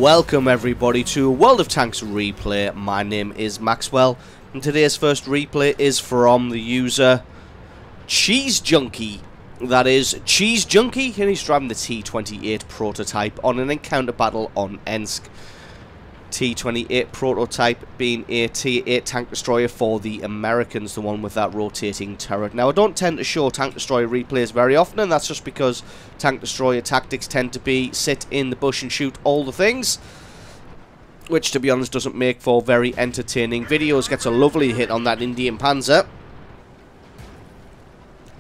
Welcome everybody to World of Tanks replay. My name is Maxwell and today's first replay is from the user Cheese Junkie. That is Cheese Junkie, and he's driving the T28 prototype on an encounter battle on Ensk. T28 prototype being a Tier 8 tank destroyer for the Americans, the one with that rotating turret. Now, I don't tend to show tank destroyer replays very often, and that's just because tank destroyer tactics tend to be sit in the bush and shoot all the things, which, to be honest, doesn't make for very entertaining videos. Gets a lovely hit on that Indian Panzer.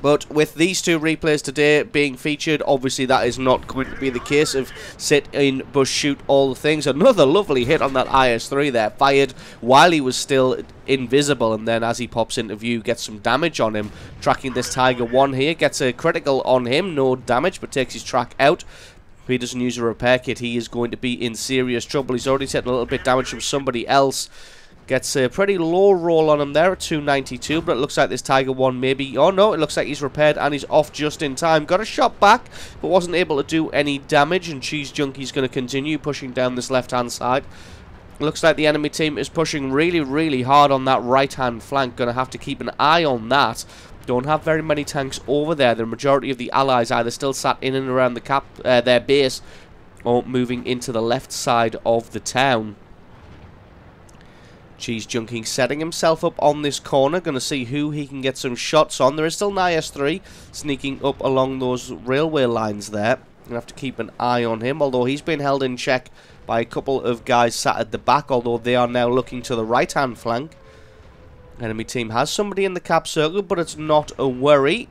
But with these two replays today being featured, obviously that is not going to be the case of sit in bush shoot all the things. Another lovely hit on that IS-3 there, fired while he was still invisible, and then as he pops into view gets some damage on him. Tracking this Tiger 1 here, gets a critical on him, no damage, but takes his track out. If he doesn't use a repair kit, he is going to be in serious trouble. He's already taken a little bit damage from somebody else. Gets a pretty low roll on him there at 292, but it looks like this Tiger 1 maybe... Oh no, it looks like he's repaired and he's off just in time. Got a shot back, but wasn't able to do any damage, and Cheese Junkie's going to continue pushing down this left-hand side. Looks like the enemy team is pushing really hard on that right-hand flank. Going to have to keep an eye on that. Don't have very many tanks over there. The majority of the allies either still sat in and around the their base, or moving into the left side of the town. Cheese Junkie setting himself up on this corner, going to see who he can get some shots on. There is still an IS-3 sneaking up along those railway lines there. Going to have to keep an eye on him, although he's been held in check by a couple of guys sat at the back, although they are now looking to the right-hand flank. Enemy team has somebody in the cap circle, but it's not a worry,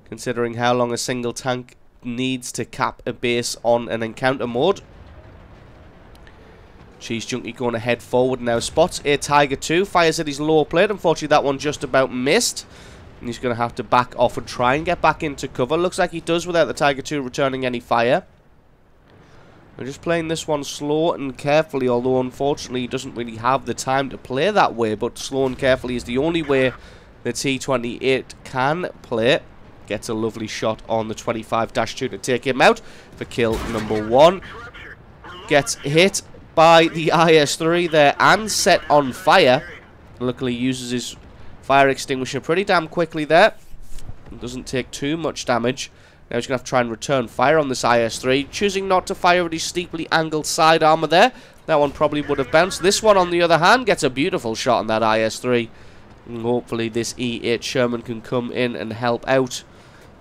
considering how long a single tank needs to cap a base on an encounter mode. Cheese Junkie going to head forward now. Spots a Tiger 2. Fires at his lower plate. Unfortunately, that one just about missed. And he's going to have to back off and try and get back into cover. Looks like he does without the Tiger 2 returning any fire. We're just playing this one slow and carefully, although unfortunately he doesn't really have the time to play that way. But slow and carefully is the only way the T28 can play. Gets a lovely shot on the 25-2 to take him out for kill number 1. Gets hit by the IS-3 there and set on fire. Luckily uses his fire extinguisher pretty damn quickly there. Doesn't take too much damage. Now he's going to have to try and return fire on this IS-3. Choosing not to fire at his steeply angled side armor there. That one probably would have bounced. This one, on the other hand, gets a beautiful shot on that IS-3. And hopefully this E8 Sherman can come in and help out.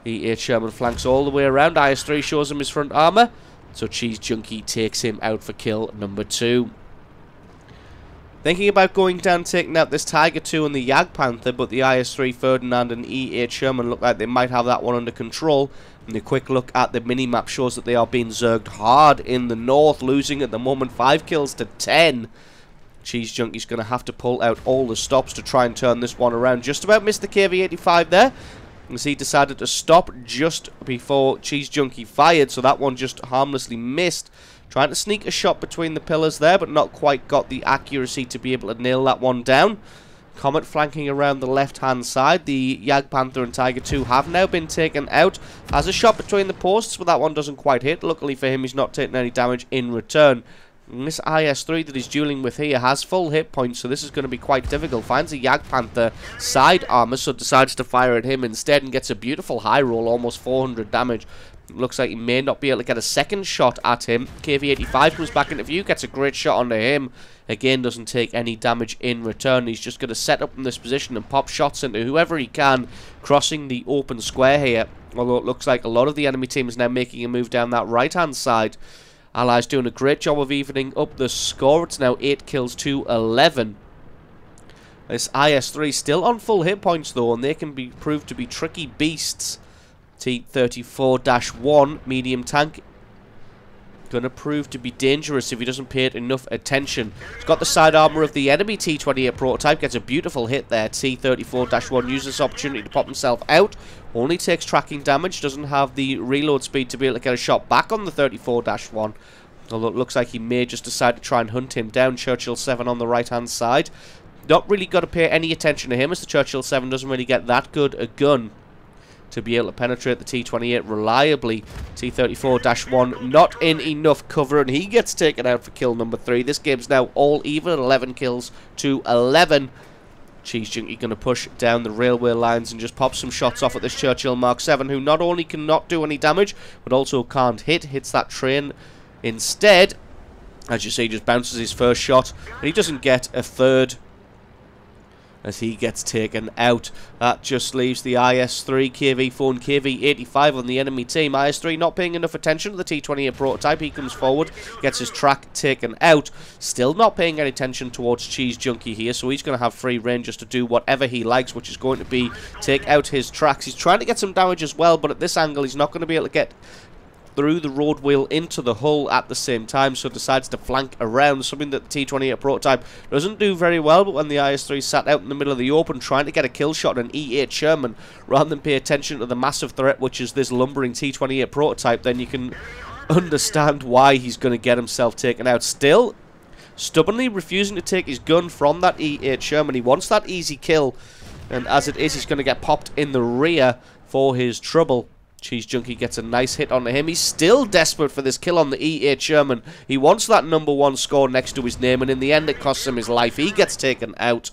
E8 Sherman flanks all the way around. IS-3 shows him his front armor. So Cheese Junkie takes him out for kill number 2. Thinking about going down, taking out this Tiger 2 and the Jagdpanther, but the IS-3 Ferdinand and E8 Sherman look like they might have that one under control. And a quick look at the minimap shows that they are being zerged hard in the north, losing at the moment 5 kills to 10. Cheese Junkie's going to have to pull out all the stops to try and turn this one around. Just about missed the KV-85 there, as he decided to stop just before Cheese Junkie fired, so that one just harmlessly missed. Trying to sneak a shot between the pillars there, but not quite got the accuracy to be able to nail that one down. Comet flanking around the left-hand side. The Jagdpanther and Tiger 2 have now been taken out. Has a shot between the posts, but that one doesn't quite hit. Luckily for him, he's not taking any damage in return. And this IS-3 that he's dueling with here has full hit points, so this is going to be quite difficult. Finds a Jagdpanther side armor, so decides to fire at him instead and gets a beautiful high roll, almost 400 damage. Looks like he may not be able to get a second shot at him. KV-85 comes back into view, gets a great shot onto him. Again, doesn't take any damage in return. He's just going to set up in this position and pop shots into whoever he can, crossing the open square here. Although it looks like a lot of the enemy team is now making a move down that right-hand side. Allies doing a great job of evening up the score. It's now 8 kills to 11. This IS-3 still on full hit points though, and they can be proved to be tricky beasts. T34-1 medium tank. Going to prove to be dangerous if he doesn't pay it enough attention. He's got the side armor of the enemy T28 prototype. Gets a beautiful hit there. T34-1 uses this opportunity to pop himself out. Only takes tracking damage. Doesn't have the reload speed to be able to get a shot back on the 34-1. Although it looks like he may just decide to try and hunt him down. Churchill 7 on the right-hand side. Not really got to pay any attention to him, as the Churchill 7 doesn't really get that good a gun. to be able to penetrate the T28 reliably. T34-1 not in enough cover, and he gets taken out for kill number 3. This game's now all even, 11 kills to 11. Cheese Junkie going to push down the railway lines and just pop some shots off at this Churchill Mark 7, who not only cannot do any damage, but also can't hit. Hits that train instead. As you see, just bounces his first shot, and he doesn't get a third as he gets taken out. That just leaves the IS-3, KV-4 and KV-85 on the enemy team. IS-3 not paying enough attention to the T28 prototype. He comes forward, gets his track taken out. Still not paying any attention towards Cheese Junkie here, so he's going to have free rein just to do whatever he likes, which is going to be take out his tracks. He's trying to get some damage as well, but at this angle he's not going to be able to get through the road wheel into the hull at the same time, so decides to flank around, something that the T28 prototype doesn't do very well. But when the IS-3 sat out in the middle of the open trying to get a kill shot on an E8 Sherman, rather than pay attention to the massive threat which is this lumbering T28 prototype, then you can understand why he's going to get himself taken out. Still stubbornly refusing to take his gun from that E8 Sherman. He wants that easy kill, and as it is, he's going to get popped in the rear for his trouble. Cheese Junkie gets a nice hit onto him. He's still desperate for this kill on the E8 Sherman. He wants that #1 score next to his name, and in the end it costs him his life. He gets taken out.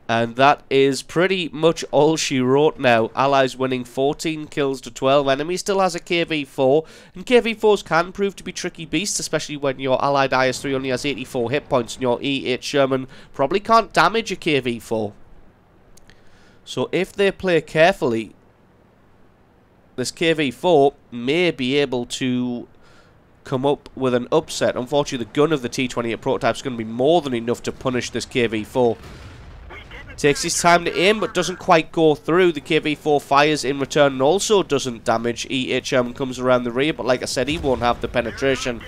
And that is pretty much all she wrote now. Allies winning 14 kills to 12. Enemy still has a KV-4, and KV-4s can prove to be tricky beasts, especially when your allied IS-3 only has 84 hit points and your E8 Sherman probably can't damage a KV-4. So if they play carefully, this KV-4 may be able to come up with an upset. Unfortunately, the gun of the T28 prototype is going to be more than enough to punish this KV-4. Takes his time to aim, but doesn't quite go through. The KV-4 fires in return and also doesn't damage. E8 Sherman comes around the rear, but like I said, he won't have the penetration.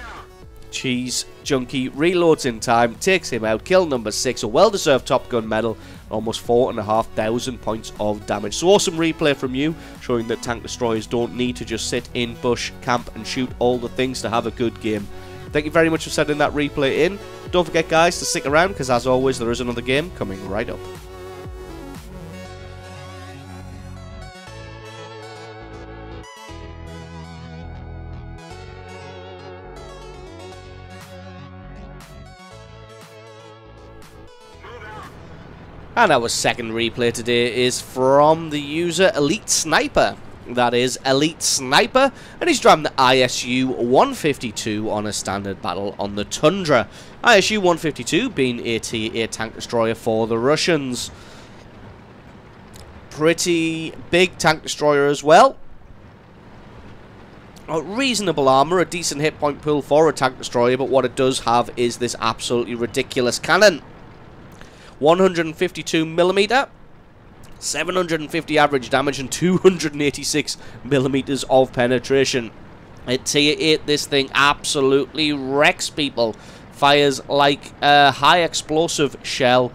Cheese Junkie reloads in time, takes him out. Kill number 6, a well-deserved Top Gun medal. Almost 4,500 points of damage. So awesome replay from you, showing that tank destroyers don't need to just sit in bush, camp and shoot all the things to have a good game. Thank you very much for sending that replay in. Don't forget, guys, to stick around, because as always there is another game coming right up. And our second replay today is from the user Elite Sniper. That is Elite Sniper, and he's driving the ISU-152 on a standard battle on the Tundra. ISU-152 being a Tier 8 tank destroyer for the Russians. Pretty big tank destroyer as well. A reasonable armor, a decent hit point pool for a tank destroyer, but what it does have is this absolutely ridiculous cannon. 152mm, 750 average damage, and 286mm of penetration. At Tier 8, this thing absolutely wrecks people. Fires like a high explosive shell,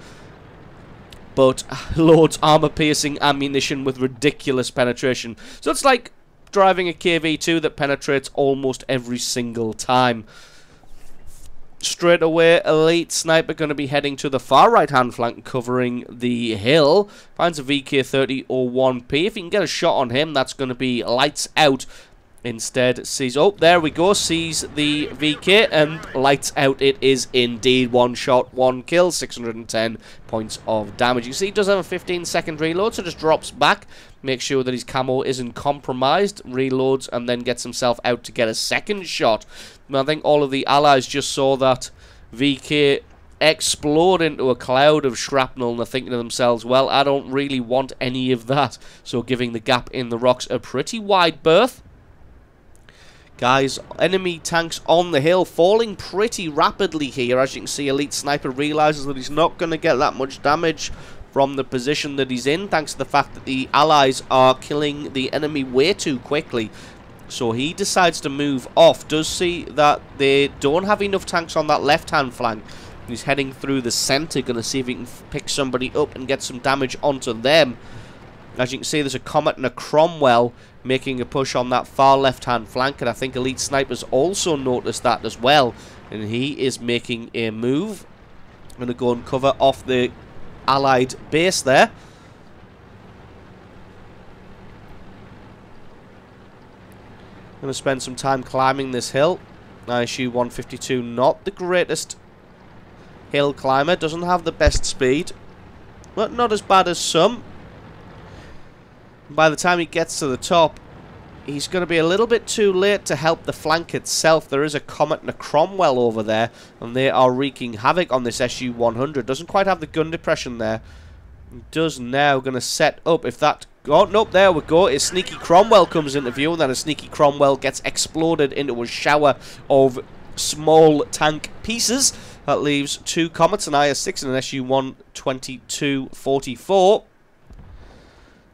but loads armor-piercing ammunition with ridiculous penetration. So it's like driving a KV-2 that penetrates almost every single time. Straight away, Elite Sniper going to be heading to the far right-hand flank, covering the hill. Finds a VK-30-01P. If he can get a shot on him, that's going to be lights out. Instead, sees... Oh, there we go. Sees the VK, and lights out it is indeed. One shot, one kill, 610 points of damage. You see, he does have a 15-second reload, so just drops back. Makes sure that his camo isn't compromised. Reloads, and then gets himself out to get a second shot. I think all of the allies just saw that VK explode into a cloud of shrapnel, and they're thinking to themselves, well, I don't really want any of that. So giving the gap in the rocks a pretty wide berth. Guys, enemy tanks on the hill falling pretty rapidly here. As you can see, Elite Sniper realizes that he's not going to get that much damage from the position that he's in, thanks to the fact that the allies are killing the enemy way too quickly. So he decides to move off. Does see that they don't have enough tanks on that left-hand flank. He's heading through the center, going to see if he can pick somebody up and get some damage onto them. As you can see, there's a Comet and a Cromwell making a push on that far left-hand flank, and I think Elite Sniper's also noticed that as well, and he is making a move. Going to go and cover off the allied base there. Going to spend some time climbing this hill. ISU-152, not the greatest hill climber. Doesn't have the best speed, but not as bad as some. By the time he gets to the top, he's going to be a little bit too late to help the flank itself. There is a Comet and a Cromwell over there, and they are wreaking havoc on this SU-100. Doesn't quite have the gun depression there. Does now. Going to set up if that... Oh, nope, there we go. A sneaky Cromwell comes into view, and then a sneaky Cromwell gets exploded into a shower of small tank pieces. That leaves 2 Comets, an IS-6 and an SU-152 44.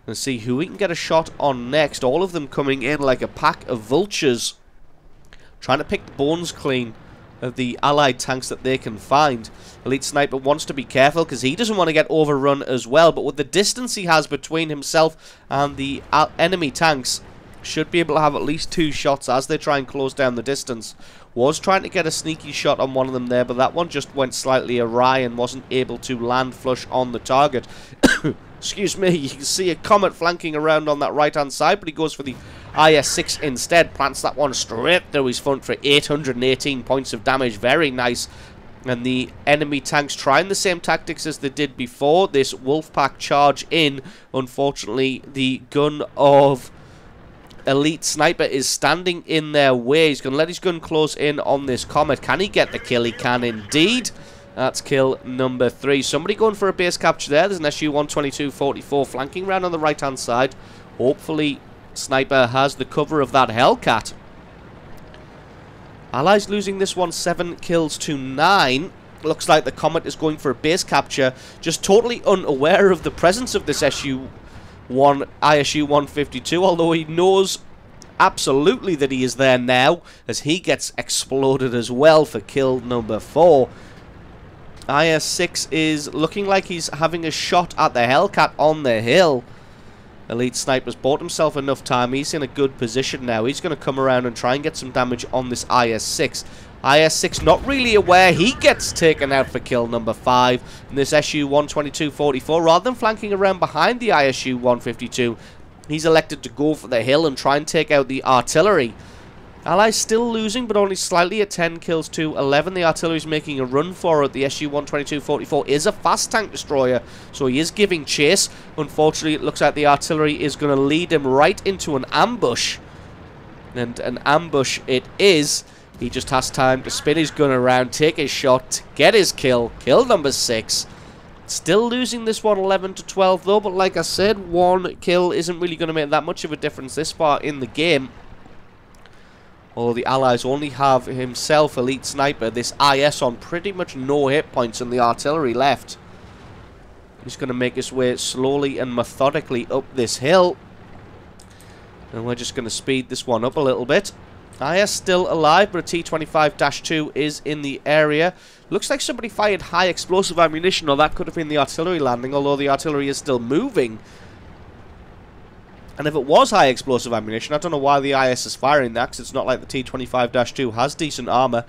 Let's see who we can get a shot on next. All of them coming in like a pack of vultures, trying to pick the bones clean of the allied tanks that they can find. Elite Sniper wants to be careful because he doesn't want to get overrun as well, but with the distance he has between himself and the enemy tanks, should be able to have at least 2 shots as they try and close down the distance. Was trying to get a sneaky shot on one of them there, but that one just went slightly awry and wasn't able to land flush on the target. Excuse me, you can see a Comet flanking around on that right-hand side, but he goes for the IS-6 instead. Plants that one straight through his front for 818 points of damage. Very nice. And the enemy tanks trying the same tactics as they did before. This Wolfpack charge in. Unfortunately, the gun of Elite Sniper is standing in their way. He's going to let his gun close in on this Comet. Can he get the kill? He can indeed. That's kill number 3. Somebody going for a base capture there. There's an SU-122 44 flanking around on the right-hand side. Hopefully, Sniper has the cover of that Hellcat. Allies losing this one 7 kills to 9. Looks like the Comet is going for a base capture. Just totally unaware of the presence of this ISU-152, although he knows absolutely that he is there now, as he gets exploded as well for kill number 4. IS-6 is looking like he's having a shot at the Hellcat on the hill. Elite Sniper's bought himself enough time. He's in a good position now. He's going to come around and try and get some damage on this IS-6. IS-6 not really aware. He gets taken out for kill number 5. And this SU-122 44, rather than flanking around behind the ISU-152, he's elected to go for the hill and try and take out the artillery. Allies still losing, but only slightly at 10 kills to 11. The artillery's making a run for it. The SU-122 44 is a fast tank destroyer, so he is giving chase. Unfortunately, it looks like the artillery is going to lead him right into an ambush. And an ambush it is. He just has time to spin his gun around, take his shot, get his kill. Kill number 6. Still losing this one 11 to 12 though, but like I said, 1 kill isn't really going to make that much of a difference this far in the game. Although the Allies only have himself, Elite Sniper, this IS on pretty much no hit points and the artillery left. He's going to make his way slowly and methodically up this hill. And we're just going to speed this one up a little bit. IS still alive, but a T28-2 is in the area. Looks like somebody fired high explosive ammunition, or that could have been the artillery landing, although the artillery is still moving. And if it was high explosive ammunition, I don't know why the IS is firing that, because it's not like the T28-2 has decent armor.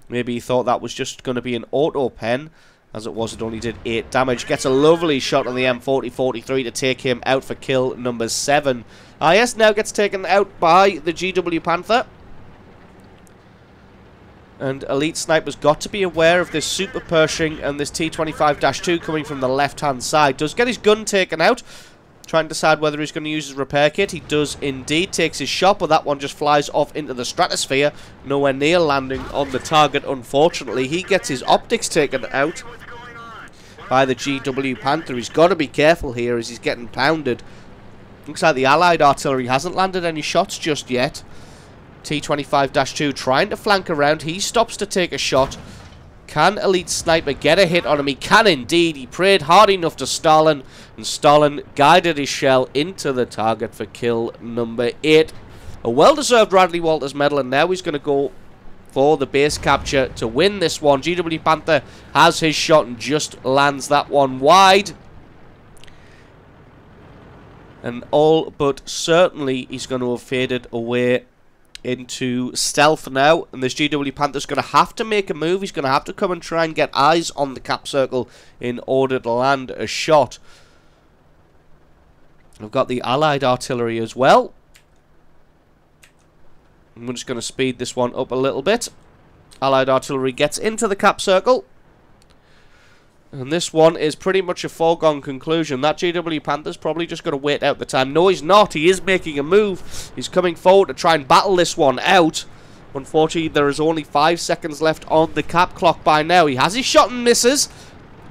Maybe he thought that was just going to be an auto pen. As it was, it only did 8 damage. Gets a lovely shot on the M40-43 to take him out for kill number 7. IS now gets taken out by the GW Panther. And Elite Sniper's got to be aware of this Super Pershing and this T28-2 coming from the left-hand side. Does get his gun taken out. Trying to decide whether he's going to use his repair kit. He does indeed. Takes his shot, but that one just flies off into the stratosphere. Nowhere near landing on the target, unfortunately. He gets his optics taken out by the GW Panther. He's got to be careful here as he's getting pounded. Looks like the Allied artillery hasn't landed any shots just yet. T28-2 trying to flank around. He stops to take a shot. Can Elite Sniper get a hit on him? He can indeed. He prayed hard enough to Stalin, and Stalin guided his shell into the target for kill number 8. A well-deserved Radley Walters medal, and now he's going to go for the base capture to win this one. GW Panther has his shot and just lands that one wide. And all but certainly he's going to have faded away into stealth now, and this GW Panther's going to have to make a move. He's going to have to come and try and get eyes on the cap circle in order to land a shot. We've got the Allied artillery as well. I'm just going to speed this one up a little bit. Allied artillery gets into the cap circle. And this one is pretty much a foregone conclusion. That GW Panther's probably just going to wait out the time. No, he's not. He is making a move. He's coming forward to try and battle this one out. Unfortunately, there is only 5 seconds left on the cap clock by now. He has his shot and misses.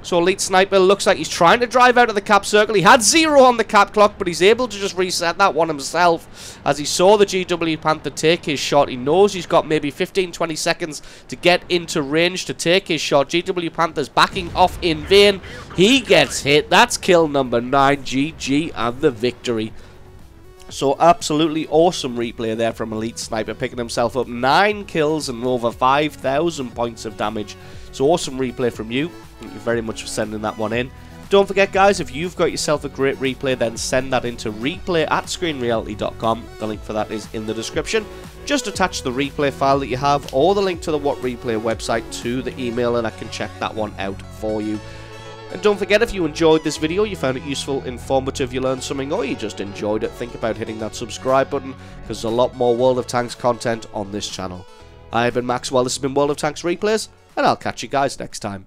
So Elite Sniper looks like he's trying to drive out of the cap circle. He had 0 on the cap clock, but he's able to just reset that one himself. As he saw the GW Panther take his shot, he knows he's got maybe 15-20 seconds to get into range to take his shot. GW Panther's backing off in vain. He gets hit. That's kill number 9. GG and the victory. So absolutely awesome replay there from Elite Sniper, picking himself up 9 kills and over 5,000 points of damage. So awesome replay from you. Thank you very much for sending that one in. Don't forget, guys, if you've got yourself a great replay, then send that into replay@screenreality.com. The link for that is in the description. Just attach the replay file that you have or the link to the What Replay website to the email and I can check that one out for you. And don't forget, if you enjoyed this video, you found it useful, informative, you learned something, or you just enjoyed it, think about hitting that subscribe button, because there's a lot more World of Tanks content on this channel. I've been Maxwell, this has been World of Tanks Replays, and I'll catch you guys next time.